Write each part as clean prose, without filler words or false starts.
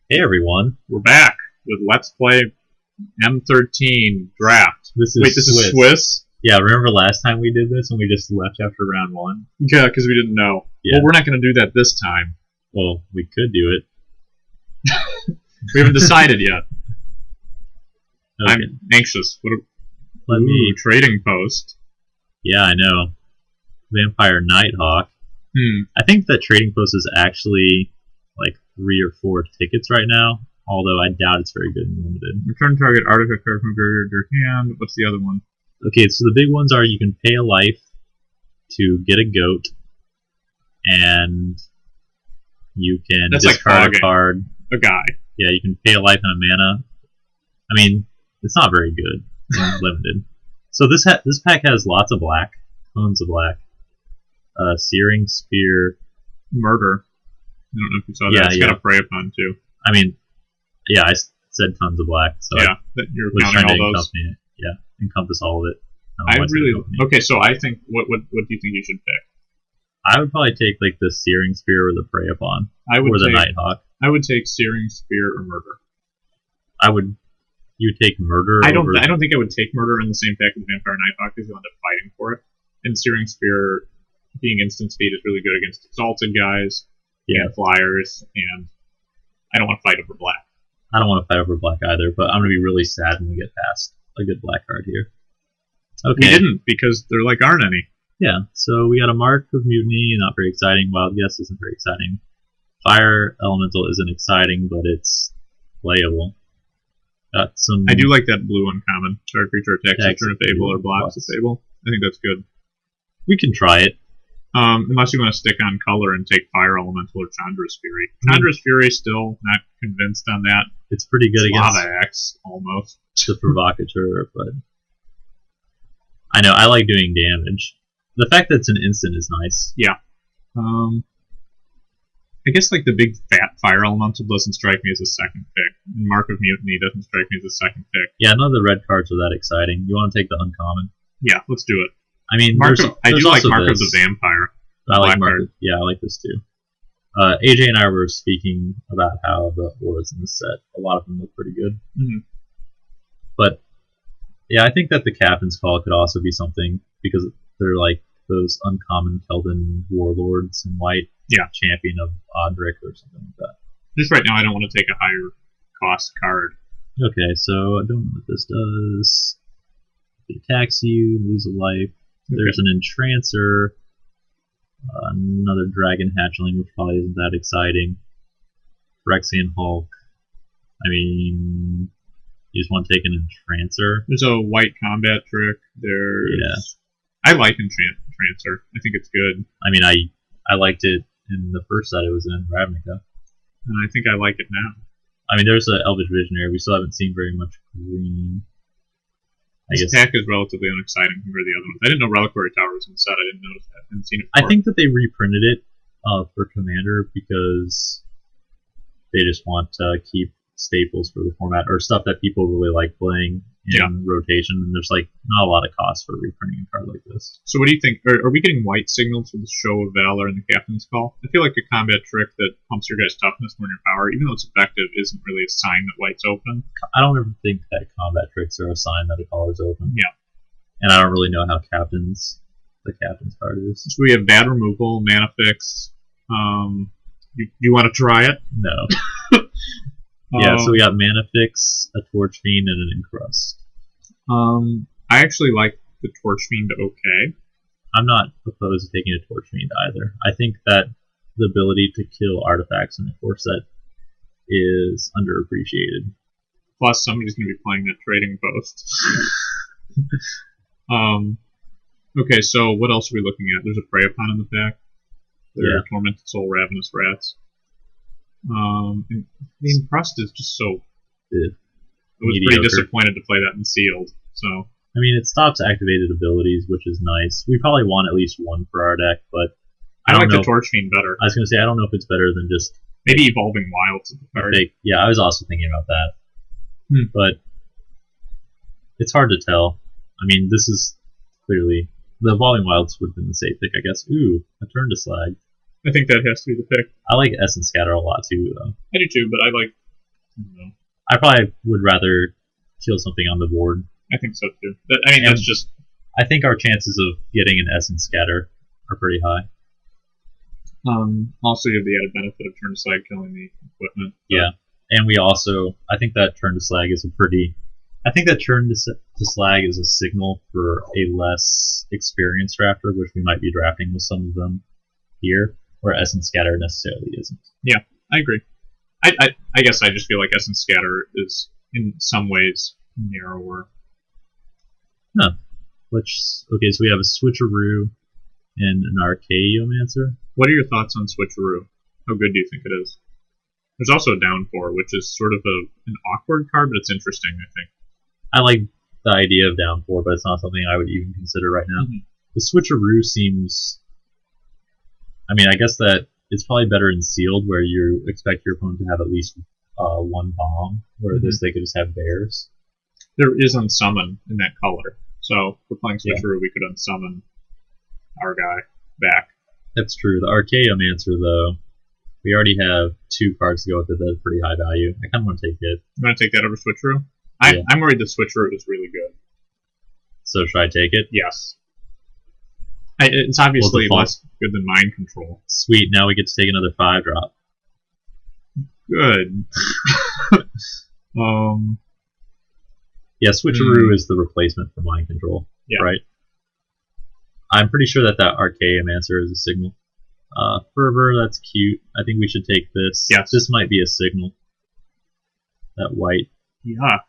Hey everyone, We're back with Let's Play M13 Draft. this is Wait, this Swiss. is Swiss? Yeah, remember last time we did this and we just left after round one? Yeah, because we didn't know. Yeah. Well, we're not going to do that this time. Well, we could do it. We haven't decided yet. Okay. I'm anxious. Let me. Trading post. Yeah, I know. Vampire Nighthawk. Hmm. I think that Trading Post is actually like 3 or 4 tickets right now, although I doubt it's very good in limited. Return target artifact card from graveyard to your hand. What's the other one? Okay, so the big ones are you can pay a life to get a goat, and you can That's like discard fogging. a card. A guy. Yeah, you can pay a life and a mana. I mean, it's not very good in limited. So this pack has lots of black, tons of black. Searing Spear. Murder. I don't know if you saw that. Yeah, It's got a prey upon too. I mean, yeah, I said tons of black, so Yeah, I that you're was trying counting to all those. encompass all of it. I Otherwise really it'd help me. okay. So I think what do you think you should pick? I would probably take like the Searing Spear or the Prey Upon, I would or the take Nighthawk. I would take Searing Spear or Murder. You take Murder. I over, don't think I would take Murder in the same pack as Vampire Nighthawk because you'll end up fighting for it. And Searing Spear, being instant speed, is really good against exalted guys and flyers, and I don't want to fight over black. I don't want to fight over black either, but I'm gonna be really sad when we get past a good black card here. Okay. We didn't because there aren't any. Yeah, so we got a Mark of Mutiny, not very exciting. Wild Guess isn't very exciting. Fire Elemental isn't exciting, but it's playable. Got some. I do like that blue uncommon. Target creature attacks Attacks return a Fable or blocks a plus. Fable. I think that's good. We can try it. Unless you want to stick on color and take Fire Elemental or Chandra's Fury. Chandra's Fury, still not convinced on that. It's pretty good against Lava Axe, almost. the Provocateur, but I know I like doing damage. The fact that it's an instant is nice. Yeah. I guess the big fat Fire Elemental doesn't strike me as a second pick. And Mark of Mutiny doesn't strike me as a second pick. Yeah, none of the red cards are that exciting. You want to take the uncommon? Yeah, let's do it. I mean, I there's do like also Mark of this. the Vampire. I like black Mark. card. Yeah, I like this too. AJ and I were speaking about how the auras in this set, a lot of them look pretty good. Mhm. But yeah, I think that the Captain's Call could also be something because they're like those uncommon Keldon warlords in white. Yeah. Champion of Odric or something like that. Just right now, I don't want to take a higher cost card. Okay, so I don't know what this does. It attacks you, lose a life. There's an Entrancer, another Dragon Hatchling, which probably isn't that exciting. Phyrexian Hulk. I mean, you just want to take an Entrancer. There's a white combat trick. There's. I like Entrancer. I think it's good. I mean, I liked it in the first set it was in, Ravnica. And I think I like it now. I mean, there's an Elvish Visionary. We still haven't seen very much green. This pack is relatively unexciting compared to the other ones. I didn't know Reliquary Tower was in the set. I didn't notice that. I hadn't seen it before. I think that they reprinted it for Commander because they just want to keep staples for the format or stuff that people really like playing in rotation. And there's not a lot of cost for reprinting a card like this. So what do you think? Are we getting white signals for the Show of Valor and the Captain's Call? I feel like a combat trick that pumps your guy's toughness more than your power, even though it's effective, isn't really a sign that white's open. I don't ever think that combat tricks are a sign that a color's open. Yeah. And I don't really know how the Captain's card is. So we have bad removal, mana fix. You want to try it? No. Yeah, so we got Mana Fix, a Torch Fiend, and an Encrust. I actually like the Torch Fiend okay. I'm not opposed to taking a Torch Fiend either. I think that the ability to kill artifacts in a core set is underappreciated. Plus, somebody's going to be playing that Trading Post. Okay, so what else are we looking at? There's a Prey Upon in the pack. There are Tormented Soul, Ravenous Rats. And the Encrust is just so. I was pretty disappointed to play that in sealed. So I mean, it stops activated abilities, which is nice. We probably want at least one for our deck, but I like the Torch Fiend better. I was going to say I don't know if it's better than just maybe Evolving Wilds of the card. Yeah, I was also thinking about that, but it's hard to tell. I mean, this is clearly the Evolving Wilds would have been the safe pick, I guess. Ooh, a Turn to Slag. I think that has to be the pick. I like Essence Scatter a lot too, though. I do too, but I like No. I probably would rather kill something on the board. I think so too. I mean, that's just. I think our chances of getting an Essence Scatter are pretty high. Also, you have the added benefit of turn to slag killing the equipment. Yeah, and we also, I think that turn to slag is a pretty. I think that turn to slag is a signal for a less experienced drafter, which we might be drafting with some of them here, where Essence Scatter necessarily isn't. Yeah, I agree. I guess I just feel like Essence Scatter is in some ways narrower. Huh. Okay, so we have a Switcheroo and an Archaeomancer. What are your thoughts on Switcheroo? How good do you think it is? There's also a down 4, which is sort of an awkward card, but it's interesting, I think. I like the idea of down 4, but it's not something I would even consider right now. Mm-hmm. The Switcheroo seems... I mean, I guess that it's probably better in sealed, where you expect your opponent to have at least one bomb, where this they could just have bears. There is unsummon in that color. So, if we're playing Switcheroo, we could unsummon our guy back. That's true. The Archaeomancer, though, we already have 2 cards to go with it that are pretty high value. I kind of want to take it. You want to take that over Switcheroo? Yeah. I'm worried that Switcheroo is really good. So should I take it? Yes. It's obviously less good than Mind Control. Sweet, now we get to take another 5-drop. Good. Yeah, Switcheroo is the replacement for Mind Control, right? I'm pretty sure that Archaeomancer is a signal. Fervor, that's cute. I think we should take this. Yes. This might be a signal. That white. Yeah.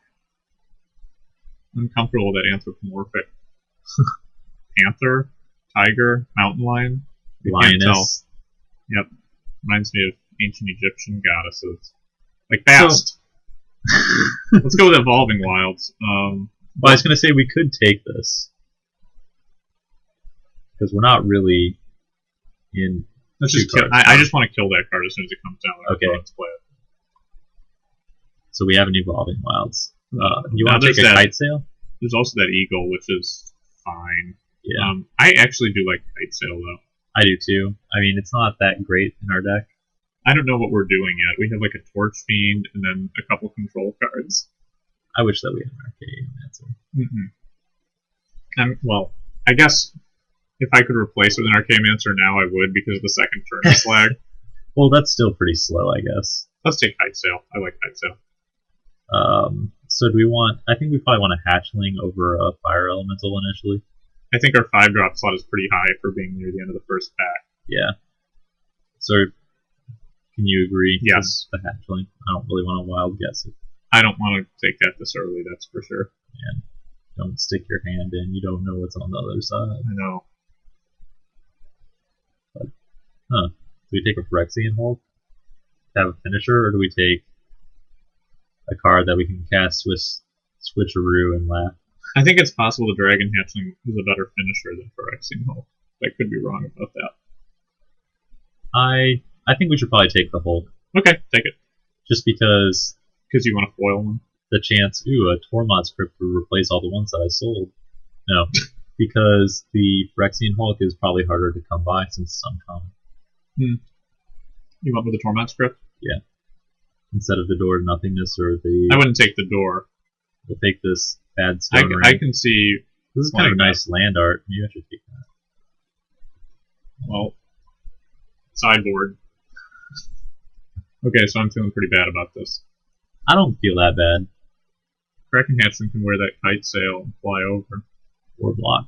I'm comfortable with that anthropomorphic. Panther, tiger, mountain lion. Lioness. Yep. Reminds me of ancient Egyptian goddesses. Like fast. Let's go with Evolving Wilds. Well, I was going to say we could take this. Because we're not really in... Let's just kill, I just want to kill that card as soon as it comes down. Okay. Let's play it. So we have an Evolving Wilds. You want to take a Kite Sail? There's also that Eagle, which is fine. Yeah. I actually do like Kite Sail, though. I do, too. I mean, it's not that great in our deck. I don't know what we're doing yet. We have like a Torch Fiend and then a couple control cards. I wish that we had an Archaeomancer. Well, I guess if I could replace it with an Archaeomancer now, I would because of the second turn slag. Well, that's still pretty slow, I guess. Let's take Kite Sail. I like Kite Sail. So do we want... I think we probably want a Hatchling over a Fire Elemental initially. I think our 5-drop slot is pretty high for being near the end of the first pack. Yeah. So, can you agree? Yes. The Hatchling. I don't really want to wild guess it. I don't want to take that this early, that's for sure. And don't stick your hand in. You don't know what's on the other side. I know. But, do we take a Phyrexian Hulk to have a finisher, or do we take a card that we can cast with Switcheroo and laugh? I think it's possible the Dragon Hatchling is a better finisher than Phyrexian Hulk. I could be wrong about that. I think we should probably take the Hulk. Okay, take it. Just because... Because you want to foil one? The chance, a Tormod's Crypt would replace all the ones that I sold. No, because the Phyrexian Hulk is probably harder to come by since it's uncommon. You went with the Torment Script? Yeah. Instead of the Door to Nothingness or the... I wouldn't take the Door. We'll take this bad stone ring. I can see... This is kind of nice land art. Maybe I should take that. Well, sideboard. Okay, so I'm feeling pretty bad about this. I don't feel that bad. Kraken Hatchling can wear that Kite Sail and fly over. Or block.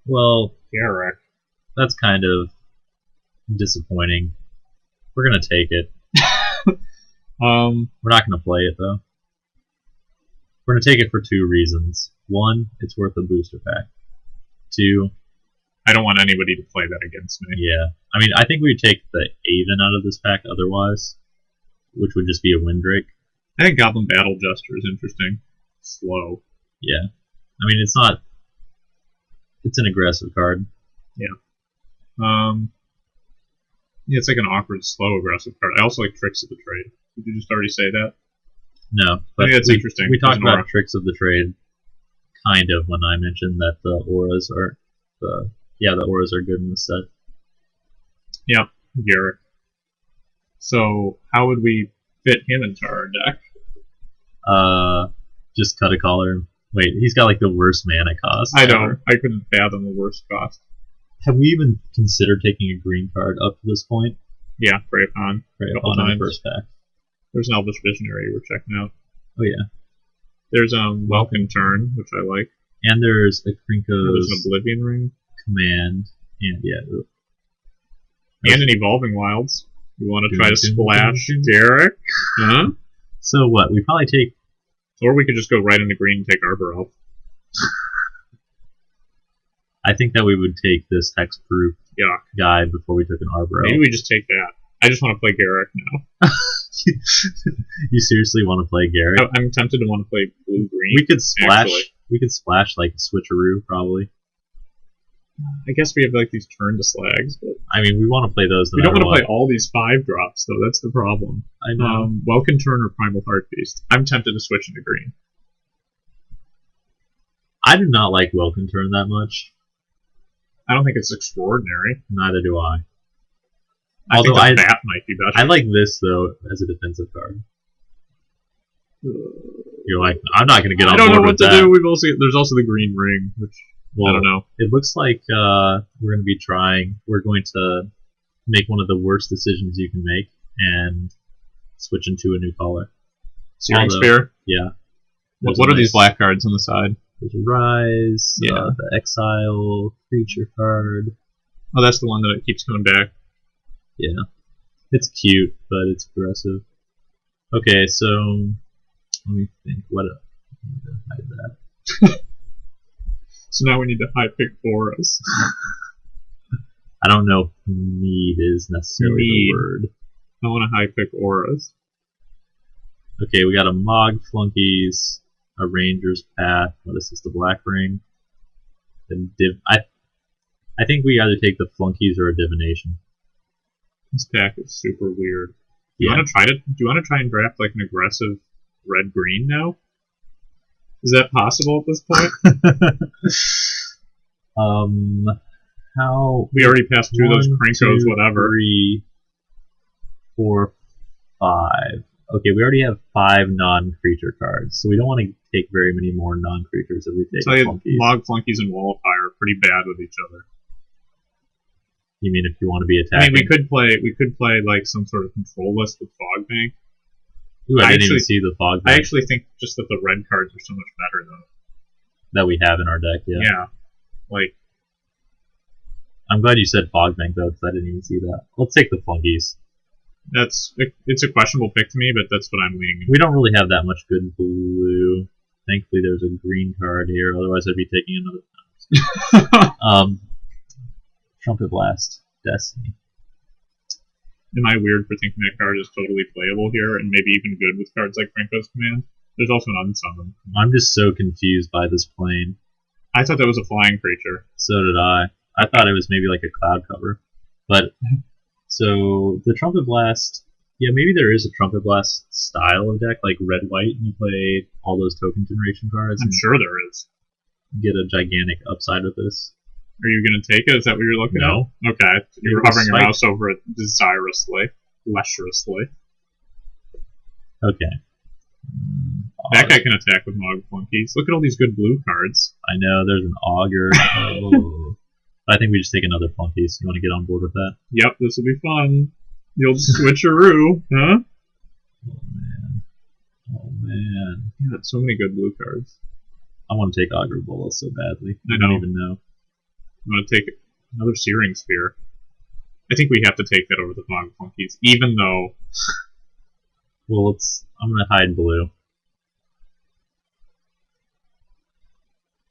Well, Garrick. That's kind of disappointing. We're gonna take it. We're not gonna play it though. We're gonna take it for 2 reasons. 1, it's worth a booster pack. 2, I don't want anybody to play that against me. Yeah. I mean, I think we'd take the Aven out of this pack otherwise, which would just be a Windrake. I think Goblin Battle Jester is interesting. Slow. Yeah. I mean, it's not... It's an aggressive card. Yeah. Yeah, it's like an awkward, slow, aggressive card. I also like Tricks of the Trade. Did you just already say that? No, but I think that's interesting. We talked about Tricks of the Trade kind of when I mentioned that the auras are... the auras are good in the set. Yeah, Garrick. So how would we fit him into our deck? Just cut a color. Wait, he's got like the worst mana cost. I don't. I couldn't fathom the worst cost. Have we even considered taking a green card up to this point? Yeah, Prey Upon. Prey Couple Upon in the times. first pack. There's an Elvish Visionary we're checking out. Oh yeah. There's Welcome Turn, which I like. And there's a There's Krinko's an Oblivion Ring. command, and yeah. And an Evolving Wilds. You want to try to splash Derek? Huh? So what? We probably take. Or we could just go right into green and take Arbor Elf. I think that we would take this hexproof guy before we took an Arbor Elf. Maybe we just take that. I just want to play Garrick now. You seriously want to play Garrick? I'm tempted to want to play blue-green. We could splash. Actually. We could splash like switcheroo probably. I guess we have like these turn to slags, but I mean, we want to play those. we don't want to play all these 5-drops though. That's the problem. I know. Welcome Turn or Primal Heartbeast. I'm tempted to switch into green. I do not like Welcome Turn that much. I don't think it's extraordinary. Neither do I. Although I think that might be better. I like this though as a defensive card. You're like, I'm not going to get on board with that. I don't know what to do. There's also the green ring, which I don't know. It looks like we're going to make one of the worst decisions you can make and switch into a new color. Searing Spear? Yeah. What are these black cards on the side? There's a Rise, Yeah. the Exile creature card. Oh, that's the one that keeps coming back. Yeah. It's cute, but it's aggressive. Okay, so let me think. What? I need to hide that. So now we need to high pick auras. I don't know if need is necessarily the word. I want to high pick auras. Okay, we got a Mog Flunkies, a Ranger's Path. What is this? The Black Ring. Then I think we either take the Flunkies or a Divination. This pack is super weird. Do you want to try and draft like an aggressive red green now? Is that possible at this point? How we already passed through those Krinkos, whatever. 3, 4, 5. Okay, we already have 5 non-creature cards, so we don't want to take very many more non-creatures if we take Flunkies. Mog Flunkies and Wall of Fire are pretty bad with each other. You mean if you want to be attacking? I mean, we could play like some sort of control list with Fog Bank. Ooh, I didn't even see the Fog Bank. I actually think just that the red cards are so much better though. That we have in our deck, yeah. Yeah, like. I'm glad you said Fog Bank though, because I didn't even see that. Let's take the Flunkies. It's a questionable pick to me, but that's what I'm leaning. We don't really have that much good blue. Thankfully, there's a green card here. Otherwise, I'd be taking another. Trumpet Blast, Destiny. Am I weird for thinking that card is totally playable here, and maybe even good with cards like Krenko's Command? There's also an Unsummon. I'm just so confused by this plane. I thought that was a flying creature. So did I. I thought it was maybe like a cloud cover, but. So, the Trumpet Blast, yeah, maybe there is a Trumpet Blast style of deck, like red-white, and you play all those token generation cards. I'm sure there is. Get a gigantic upside with this. Are you going to take it? Is that what you're looking at? Okay. You're hovering your mouse over it desirously, lecherously. Okay. That guy can attack with Mog Flunkies. Look at all these good blue cards. I know, there's an Augur. Oh. I think we just take another Flunkies. You want to get on board with that? Yep, this will be fun. The old switcheroo, huh? Oh, man. Oh, man. Yeah, so many good blue cards. I want to take Augur Bolas so badly. I don't even know. I'm going to take another Searing Spear. I think we have to take that over the Mog Flunkies, even though... Well, I'm going to hide blue.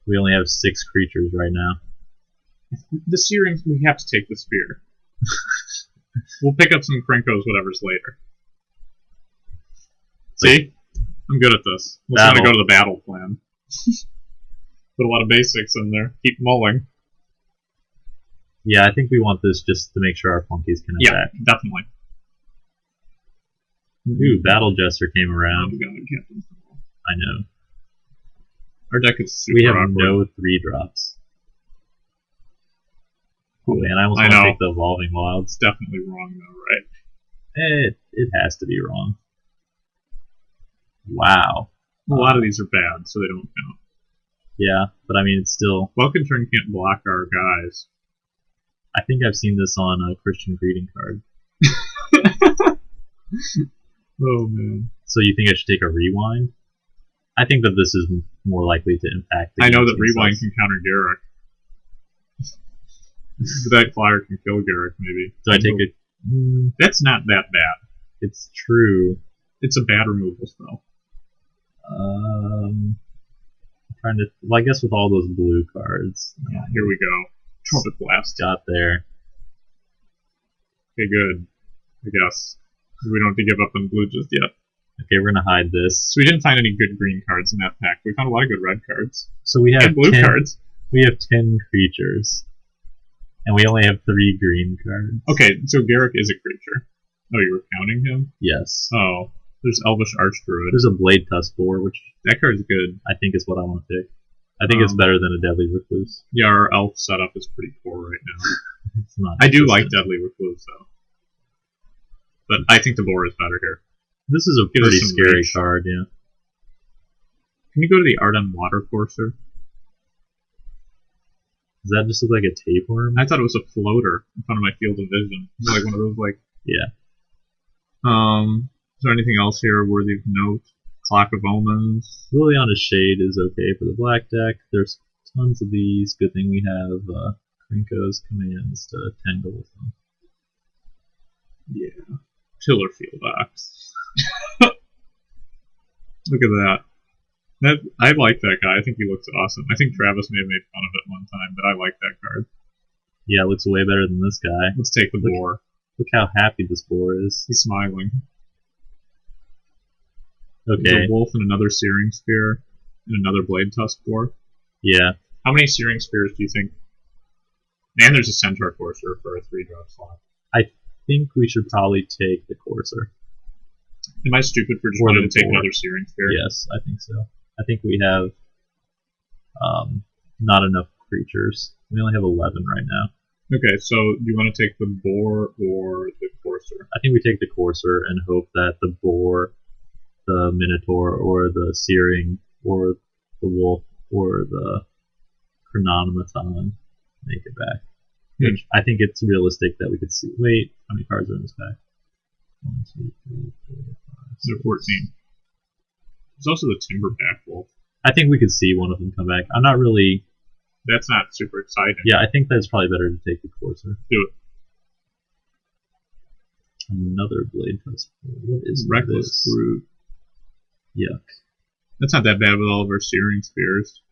We only have 6 creatures right now. The Searing, we have to take the Spear. We'll pick up some Krinkos, whatever's later. See? I'm good at this. Let's want to go to the battle plan. Put a lot of basics in there. Keep mulling. Yeah, I think we want this just to make sure our Flunkies can attack. Yeah, definitely. Ooh, Battle Jester came around. Oh God, Captain. I know. Our deck is super We have awkward. no 3-drops. Cool, man. I almost want to take the Evolving Wilds. It's definitely wrong, though, right? It has to be wrong. Wow. A lot of these are bad, so they don't count. Yeah, but I mean, it's still... Welcome Turn can't block our guys. I think I've seen this on a Christian greeting card. Oh, man. So you think I should take a rewind? I think that this is more likely to impact the I know that game rewind size. can counter Garrick. That flyer can kill Garrick, maybe. Do I take a... That's not that bad. It's true. It's a bad removal spell. I'm trying to... Well, I guess with all those blue cards... Yeah, here we go. Trumpet Blast. Got there. Okay, good. I guess. We don't have to give up on blue just yet. Okay, we're gonna hide this. So we didn't find any good green cards in that pack. We found a lot of good red cards. So we have And blue 10, cards. We have 10 creatures. And we only have 3 green cards. Okay, so Garrick is a creature. Oh, you were counting him? Yes. Oh, there's Elvish Archdruid. There's a Blade Tusk 4, which That card's good. I think is what I want to pick. I think it's better than a Deadly Recluse. Yeah, our elf setup is pretty poor right now. It's not. I do like consistent. Deadly Recluse, though. But I think the boar is better here. This is a Give us pretty some scary reach. card, yeah. Can you go to the Arden Watercourser? Does that just look like a tapeworm? I thought it was a floater in front of my field of vision. It's like one of those, like... Yeah. Is there anything else here worthy of note? Clock of Omens. Liliana's Shade is okay for the black deck. There's tons of these. Good thing we have Krinko's commands to tangle with them. Yeah. Tiller Field Axe. Look at that. I like that guy. I think he looks awesome. I think Travis may have made fun of it one time, but I like that card. Yeah, it looks way better than this guy. Let's take the boar. Look how happy this boar is. He's smiling. Okay. There's a wolf and another Searing Spear and another Blade Tusk boar. Yeah. How many Searing Spears do you think? And there's a Centaur Courser for a 3-drop slot. I think we should probably take the Courser. Am I stupid for just Or wanting the to take boar. another Searing Spear? Yes, I think so. I think we have not enough creatures. We only have 11 right now. Okay, so do you want to take the boar or the Courser? I think we take the Courser and hope that the boar, the Minotaur, or the Searing, or the wolf, or the Chronomaton make it back. Which I think it's realistic that we could see. Wait, how many cards are in this pack? 1, 2, 3, 4, 5, 6. They're 14. There's also the Timberback Wolf. I think we could see one of them come back. I'm not really... That's not super exciting. Yeah, I think that's probably better to take the Courser. Do it. Another Blade Tusk. What is Reckless this? Brute. Yuck. That's not that bad with all of our Searing Spears.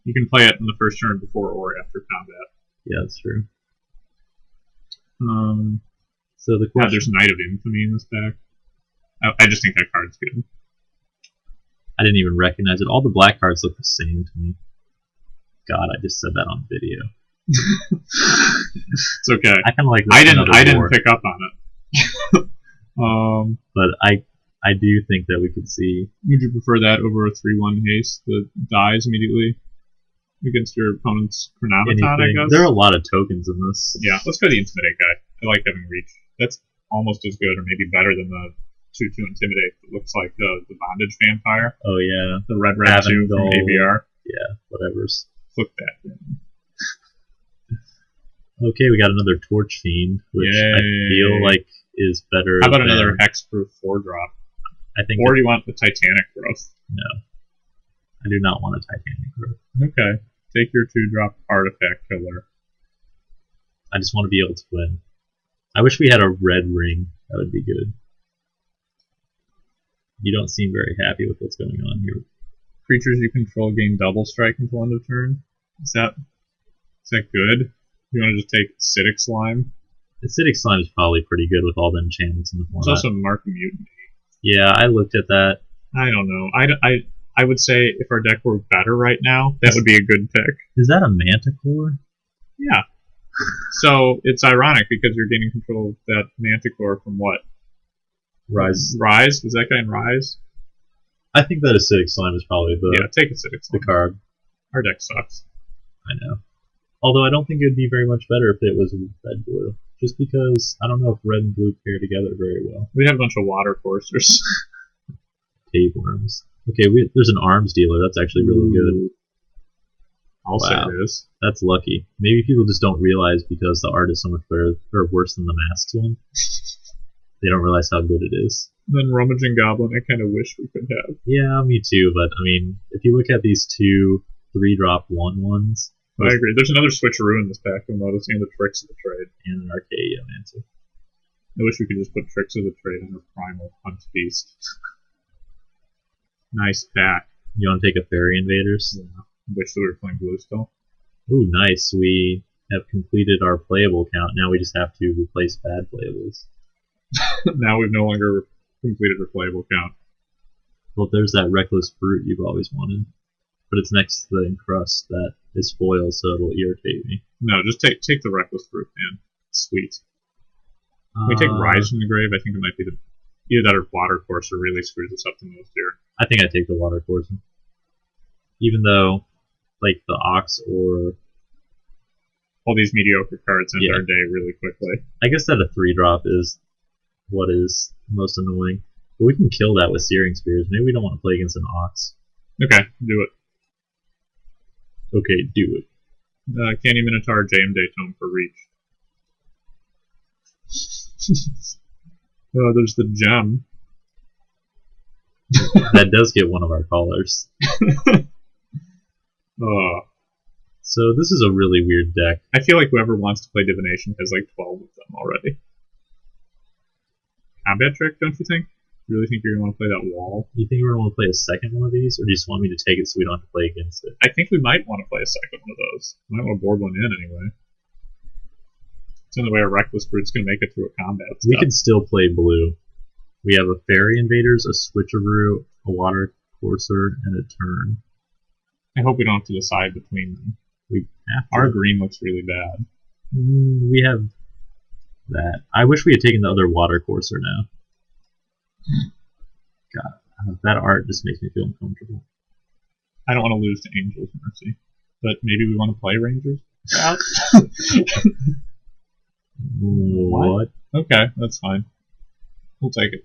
You can play it in the first turn before or after combat. Yeah, that's true. So the God, question... there's Knight of Infamy in this pack. I just think that card's good. I didn't even recognize it. All the black cards look the same to me. God, I just said that on video. It's okay. I kind of like. I didn't pick up on it. But I do think that we could see. Would you prefer that over a 3/1 haste that dies immediately against your opponent's Chronomaton? I guess There are a lot of tokens in this. Yeah, let's go to the Intimidate guy. I like having reach. That's almost as good, or maybe better than the 2/2 Intimidate. It looks like the Bondage Vampire. Oh yeah, The red 2 from Avondale. ABR. Yeah, whatever's. Flip that. Okay, we got another Torch Fiend, which I Yay. feel like is better. How about than, another Hexproof 4-drop? I think. Or do you want the Titanic Growth? No, I do not want a Titanic Growth. Okay. Take your 2-drop Artifact Killer. I just want to be able to win. I wish we had a red ring. That would be good. You don't seem very happy with what's going on here. Creatures you control gain double strike until end of turn. Is that good? You want to just take Acidic Slime? Acidic Slime is probably pretty good with all the enchantments in the There's format. also Mark of Mutiny. Yeah, I looked at that. I don't know. I would say if our deck were better right now, that would be a good pick. Is that a Manticore? Yeah. So it's ironic because you're gaining control of that Manticore from what? Rise. Rise? Was that guy in Rise? I think that Acidic Slime is probably Yeah, take Acidic the Slime. card. Our deck sucks. I know. Although I don't think it would be very much better if it was red blue. just because I don't know if red and blue pair together very well. We have a bunch of water coursers. Cave worms. Okay, there's an arms dealer. That's actually really good. I'll say it is. That's lucky. Maybe people just don't realize because the art is so much better or worse than the masks one. They don't realize how good it is. Then Rummaging Goblin, I kind of wish we could have. Yeah, me too. But I mean, if you look at these two 3-drop 1/1s, I agree. There's another switcheroo in this pack. I'm noticing the Tricks of the Trade and an Arcadia Mancer. I wish we could just put Tricks of the Trade in a Primal Hunt Beast. Nice pack. You want to take a Fairy Invaders? Yeah. Wish that we were playing blue still. Ooh, nice. We have completed our playable count. Now we just have to replace bad playables. Now we've no longer completed our playable count. Well, there's that Reckless Brute you've always wanted. But it's next to the Encrust that is foil, so it'll irritate me. No, just take the Reckless Brute, man. Sweet. When we take Rise from the Grave, I think it might be either that or Water Courser really screws us up the most here. I think I take the Water Courser. Even though, like, the Ox or... all these mediocre cards end our day really quickly. I guess that a 3-drop is what is most annoying. But we can kill that with Searing Spears. Maybe we don't want to play against an Ox. Okay, do it. Okay, do it. Candy Minotaur, JM Daytome for reach. There's the gem. That does get one of our colors. So this is a really weird deck. I feel like whoever wants to play Divination has like 12 of them already. Combat Trick, don't you think? You really think you're going to want to play that wall? You think we're going to want to play a second one of these, or do you just want me to take it so we don't have to play against it? I think we might want to play a second one of those. Might want to board one in anyway. It's the only way a Reckless Brute's going to make it through a combat stuff. We can still play blue. We have a Fairy Invaders, a Switcheroo, a Water Courser, and a Turn. I hope we don't have to decide between them. We have to. Our green looks really bad. We have that. I wish we had taken the other Water Courser now. God, that art just makes me feel uncomfortable. I don't want to lose to Angel's Mercy, but maybe we want to play Rangers? What? Okay, that's fine. We'll take it.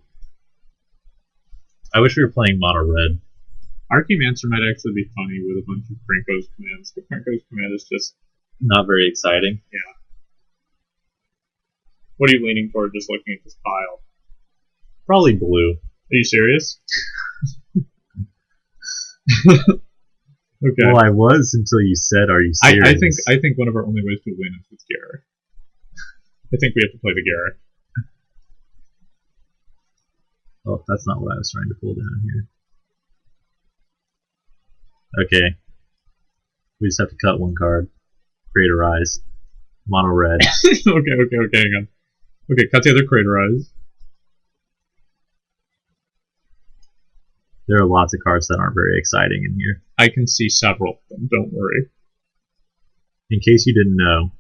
I wish we were playing mono red. Archimancer might actually be funny with a bunch of Krenko's commands. The Krenko's command is just not very exciting. Yeah. What are you leaning toward just looking at this pile? Probably blue. Are you serious? Okay. Well, I was until you said, "Are you serious?" I think one of our only ways to win is with Garrett. I think we have to play the Garrett. Oh, that's not what I was trying to pull down here. Okay. We just have to cut one card. Craterize. Mono red. okay, hang on. Okay, cut the other Craterize. There are lots of cards that aren't very exciting in here. I can see several of them, don't worry. In case you didn't know.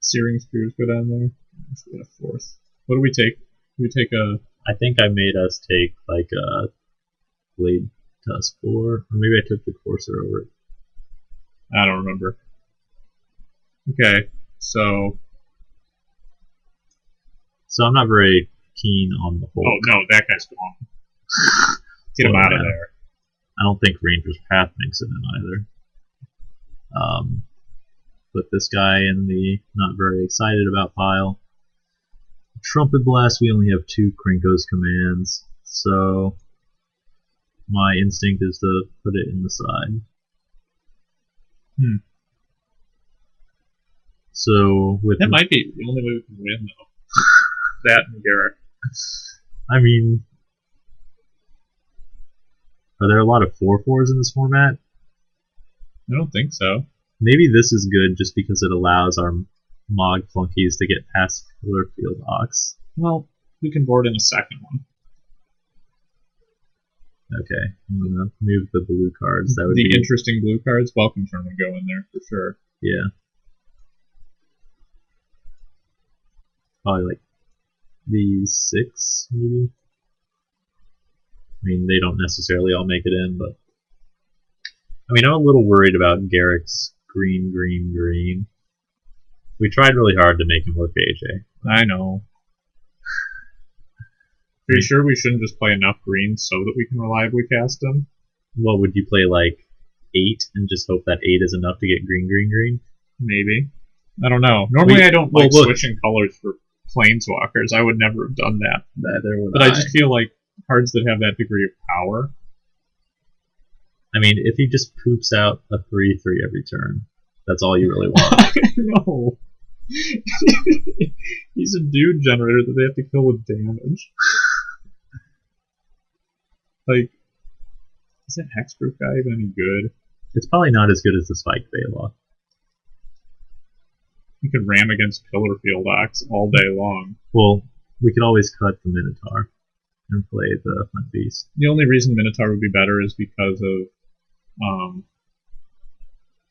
Searing Spears go down there. Let's get a fourth. What do we take? Do we take a... I think I made us take like a Blade Tusk 4, or maybe I took the Courser over it. I don't remember. Okay, so I'm not very keen on the whole. Oh no, that guy's gone. Get him out of there. I don't think Ranger's Path makes it in either. Put this guy in the not very excited about pile. Trumpet Blast, we only have 2 Krenko's commands, so my instinct is to put it in the side. So with that might be the only way we can win, though. That and Garrett. I mean, are there a lot of 4/4s in this format? I don't think so. Maybe this is good just because it allows our Mog flunkies to get past Pillar Field Ox. Well, we can board in a second one. Okay, I'm gonna move the blue cards. That would the be interesting blue cards. Welcome Turn would go in there for sure. Yeah. Probably like these 6, maybe. I mean, they don't necessarily all make it in, but I mean, I'm a little worried about Garrick's green. We tried really hard to make him work AJ. I know. Are you sure we shouldn't just play enough greens so that we can reliably cast him? Well, would you play like 8 and just hope that 8 is enough to get green? Maybe. I don't know. Normally I don't like switching colors for planeswalkers. I would never have done that. But I just feel like cards that have that degree of power. I mean, if he just poops out a 3/3 every turn, that's all you really want. No. He's a dude generator that they have to kill with damage. Like, is that Hexproof guy even any good? It's probably not as good as the Spiked Baloth. You could ram against Pillar Field Ox all day long. Well, we could always cut the Minotaur and play the Hunt Beast. The only reason Minotaur would be better is because of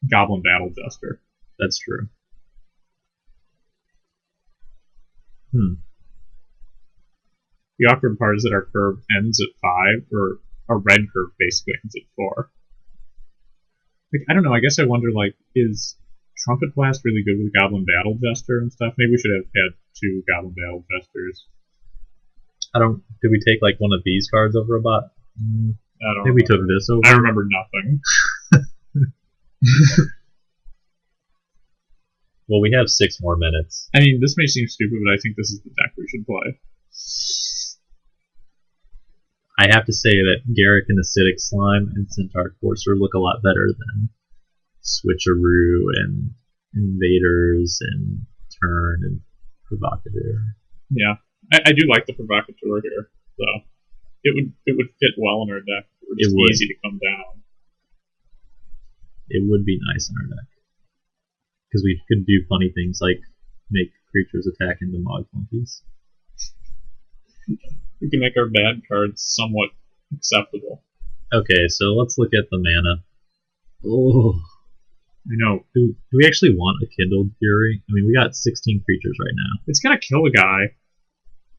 Goblin Battle Jester. That's true. The awkward part is that our curve ends at 5, or our red curve basically ends at 4. Like, I don't know, I guess I wonder, like, is Trumpet Blast really good with Goblin Battle Jester and stuff? Maybe we should have had 2 Goblin Battle Jesters. Did we take, like, one of these cards over a bot? I don't Maybe we took this over. I remember nothing. Well, we have 6 more minutes. I mean, this may seem stupid, but I think this is the deck we should play. I have to say that Garrick and Acidic Slime and Centaur Courser look a lot better than Switcheroo and Invaders and Turn and Provocateur. Yeah, I do like the Provocateur here, though. It would fit well in our deck. It's easy to come down. It would be nice in our deck. Because we could do funny things like make creatures attack into Mog Flunkies. We can make our bad cards somewhat acceptable. Okay, so let's look at the mana. Oh, I know. Do we actually want a Kindled Fury? I mean, we got 16 creatures right now. It's gonna kill a guy.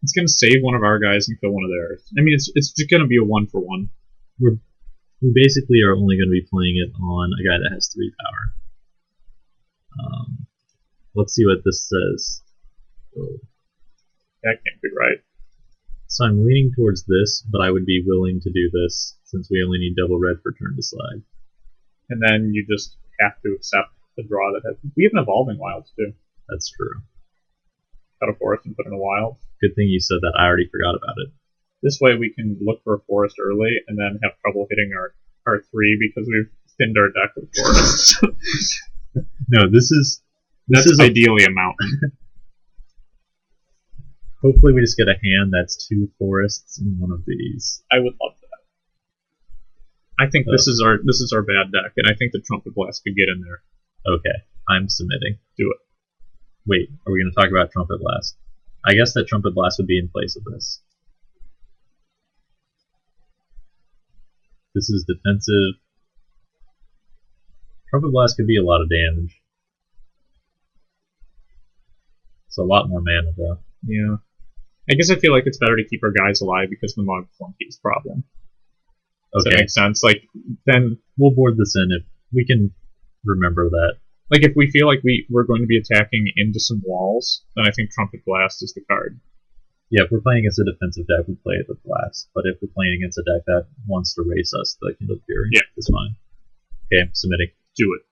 It's gonna save one of our guys and kill one of theirs. I mean, it's just gonna be a 1-for-1. We basically are only going to be playing it on a guy that has 3 power. Let's see what this says. Oh. That can't be right. So I'm leaning towards this, but I would be willing to do this since we only need double red for turn to slide. And then you just have to accept the draw that has. We have an Evolving Wilds too. That's true. Cut a forest and put in a wild. Good thing you said that. I already forgot about it. This way we can look for a forest early and then have trouble hitting our 3 because we've thinned our deck with forests. No, this is ideally a mountain. Hopefully we just get a hand that's 2 forests in one of these. I would love that. I think this is our bad deck, and I think the Trumpet Blast could get in there. Okay, I'm submitting. Do it. Wait, are we going to talk about Trumpet Blast? I guess that Trumpet Blast would be in place of this. This is defensive. Trumpet Blast could be a lot of damage. It's a lot more mana, though. Yeah. I guess I feel like it's better to keep our guys alive because of the Mog Flunkies problem. Does that make sense? Like, then we'll board this in if we can remember that. Like, if we feel like we're going to be attacking into some walls, then I think Trumpet Blast is the card. Yeah, if we're playing against a defensive deck, we play it with Blast. But if we're playing against a deck that wants to race us, the Kindled Fury, yeah, it's fine. Okay, I'm submitting. Do it.